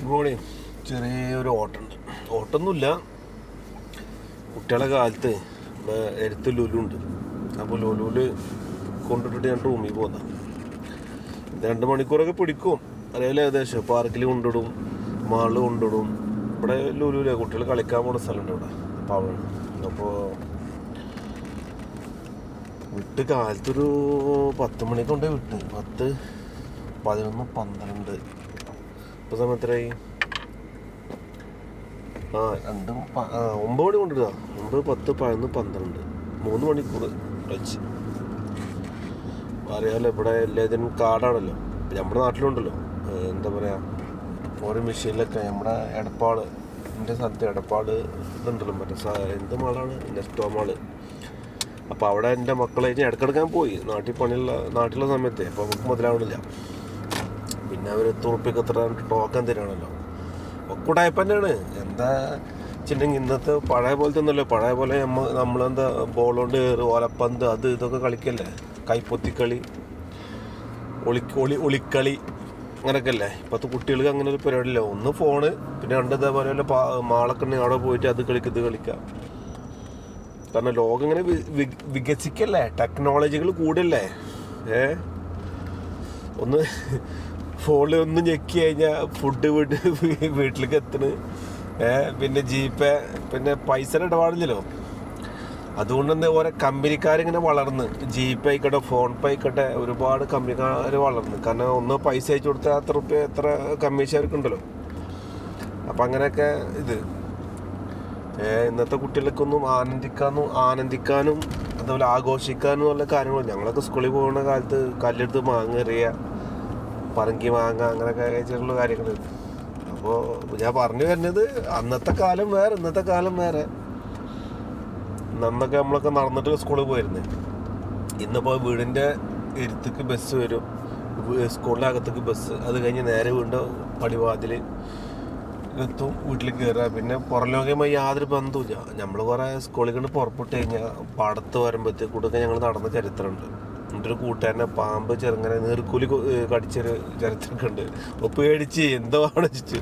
Good ചെറിയൊരു ഓട്ടമുണ്ട്. ഓട്ടമൊന്നുമില്ല, കുട്ടികളെ കാലത്ത് ഇവിടെ എടുത്ത് ലുലുണ്ട്. അപ്പോൾ ലുലുവിൽ കൊണ്ടിട്ടിട്ട് ഞാൻ റൂമിൽ പോകുന്ന 2 മണിക്കൂറൊക്കെ പിടിക്കും. അറിയാലോ, ഏകദേശം പാർക്കിൽ കൊണ്ടിടും, മാളിൽ കൊണ്ടിടും. ഇവിടെ ലുലുവിലെ കുട്ടികൾ കളിക്കാൻ പോകുന്ന സ്ഥലമുണ്ട് ഇവിടെ. അപ്പോൾ വിട്ട് കാലത്തൊരു 10 മണിക്ക് കൊണ്ടേ വിട്ട് 10, 11, 12 ഇപ്പോൾ സമയത്തായി 9 മണി കൊണ്ടിടുക. 9, 10, 11, 12 3 മണിക്കൂർ കളിച്ച്. അറിയാമല്ലോ, ഇവിടെ എല്ലാത്തിനും കാർഡാണല്ലോ. നമ്മുടെ നാട്ടിലുണ്ടല്ലോ, എന്താ പറയുക, ഓരോ മെഷീനിലൊക്കെ നമ്മുടെ എടപ്പാട്, എൻ്റെ സ്ഥലത്ത് എടപ്പാട് ഇതുണ്ടല്ലോ, മറ്റേ എന്ത് മാളാണ്, നെസ്റ്റോ മാള്. അപ്പോൾ അവിടെ എൻ്റെ മക്കളെ ഇടയ്ക്കെടുക്കാൻ പോയി നാട്ടിലുള്ള സമയത്ത്. അപ്പോൾ നമുക്ക് മുതലാവണില്ല. പിന്നെ അവർ തുറപ്പിക്ക് എത്ര ടോക്കൻ തരാണല്ലോ. ഒക്കൂടായ്പ തന്നെയാണ്. എന്താ വെച്ചിട്ടുണ്ടെങ്കിൽ ഇന്നത്തെ പഴയ പോലത്തെ ഒന്നുമല്ലോ. പഴയ പോലെ നമ്മളെന്താ ബോളുകൊണ്ട് ഓലപ്പന്ത് അത് ഇതൊക്കെ കളിക്കല്ലേ, കൈപ്പൊത്തിക്കളി, ഒളിക്കളി അങ്ങനെയൊക്കെ അല്ലേ. ഇപ്പോഴത്തെ കുട്ടികൾക്ക് അങ്ങനെ ഒരു പരിപാടിയില്ല. ഒന്ന് ഫോണ്, പിന്നെ 2 ഇതേപോലെ മാളൊക്കെ ഉണ്ടെങ്കിൽ അവിടെ പോയിട്ട് അത് കളിക്കുക, ഇത് കളിക്കാം. കാരണം ലോകം ഇങ്ങനെ വികസിക്കല്ലേ, ടെക്നോളജികൾ കൂടല്ലേ. ഒന്ന് ഫോണിൽ ഒന്ന് ഞെക്കി കഴിഞ്ഞാൽ ഫുഡ് വീട്ടിലേക്ക് എത്തണ്. പിന്നെ ജിപേ, പിന്നെ പൈസയുടെ ഇടപാടില്ലല്ലോ. അതുകൊണ്ട് തന്നെ ഓരോ കമ്പനിക്കാരിങ്ങനെ വളർന്ന്, ജിപേ ആയിക്കോട്ടെ, ഫോൺ പേ ആയിക്കോട്ടെ, ഒരുപാട് കമ്പനിക്കാർ വളർന്ന്. കാരണം ഒന്ന് പൈസ അയച്ചു കൊടുത്താൽ എത്ര കമ്മീഷൻ അവർക്കുണ്ടല്ലോ. അപ്പം അങ്ങനെയൊക്കെ ഇത് ഇന്നത്തെ കുട്ടികൾക്കൊന്നും ആനന്ദിക്കാനും അതുപോലെ ആഘോഷിക്കാനും ഉള്ള കാര്യങ്ങളും. ഞങ്ങളൊക്കെ സ്കൂളിൽ പോകുന്ന കാലത്ത് കല്ലെടുത്ത് മാങ്ങ എറിയുക, പറങ്കി മാങ്ങ, അങ്ങനെയൊക്കെ കഴിച്ചിട്ടുള്ള കാര്യങ്ങൾ. അപ്പോൾ ഞാൻ പറഞ്ഞു വരുന്നത്, അന്നത്തെ കാലം വേറെ, ഇന്നത്തെ കാലം വേറെ. നന്നൊക്കെ നമ്മളൊക്കെ നടന്നിട്ട് സ്കൂളിൽ പോയിരുന്നു. ഇന്നിപ്പോൾ വീടിൻ്റെ ഇരുത്തേക്ക് ബസ് വരും, സ്കൂളിൻ്റെ അകത്തേക്ക് ബസ്, അത് കഴിഞ്ഞ് നേരെ വീണ്ടും പടിവാതിൽ എത്തും, വീട്ടിൽ കയറുക. പിന്നെ പുറം ലോകവുമായി യാതൊരു ബന്ധവുമില്ല. നമ്മൾ കുറേ സ്കൂളിൽ കൊണ്ട് പുറപ്പെട്ട് കഴിഞ്ഞാൽ പാടത്ത് വരുമ്പോഴത്തേക്കൂടൊക്കെ ഞങ്ങൾ നടന്ന ചരിത്രമുണ്ട്. എൻ്റെ ഒരു കൂട്ടുകാരനെ പാമ്പ് ചെറുങ്ങനെ നീർക്കൂലി കടിച്ചൊരു ചരിത്രമൊക്കെ ഉണ്ട്. അപ്പോൾ പേടിച്ച് എന്താണ് വെച്ചിട്ട്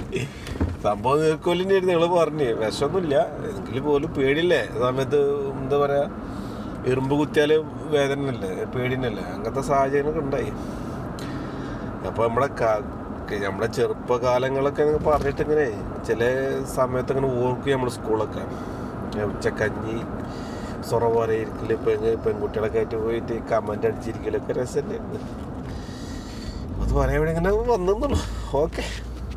സംഭവം നീർക്കൂലിൻ്റെ ആയിരുന്നു. ഞങ്ങൾ പറഞ്ഞ് വിഷമൊന്നുമില്ല, എങ്കിൽ പോലും പേടിയില്ലേ സമയത്ത്. എന്താ പറയുക, എറുമ്പ് കുത്തിയാൽ വേദനയല്ലേ, പേടിനല്ലേ, അങ്ങനത്തെ സാഹചര്യങ്ങളൊക്കെ ഉണ്ടായി. അപ്പോൾ നമ്മുടെ ചെറുപ്പകാലങ്ങളൊക്കെ പറഞ്ഞിട്ട് ഇങ്ങനെ ചില സമയത്ത് ഇങ്ങനെ ഓർക്കും. നമ്മുടെ സ്കൂളൊക്കെ ഉച്ചക്കഞ്ഞി സൊറ പോലെ ഇരിക്കല്, പെൺകുട്ടികളൊക്കെ ആയിട്ട് പോയിട്ട് കമൻ്റ് അടിച്ചിരിക്കലൊക്കെ രസം തന്നെയായിരുന്നു. അത് പറയാൻ വേണ്ടി ഇങ്ങനെ വന്നെന്നുള്ളൂ. ഓക്കെ.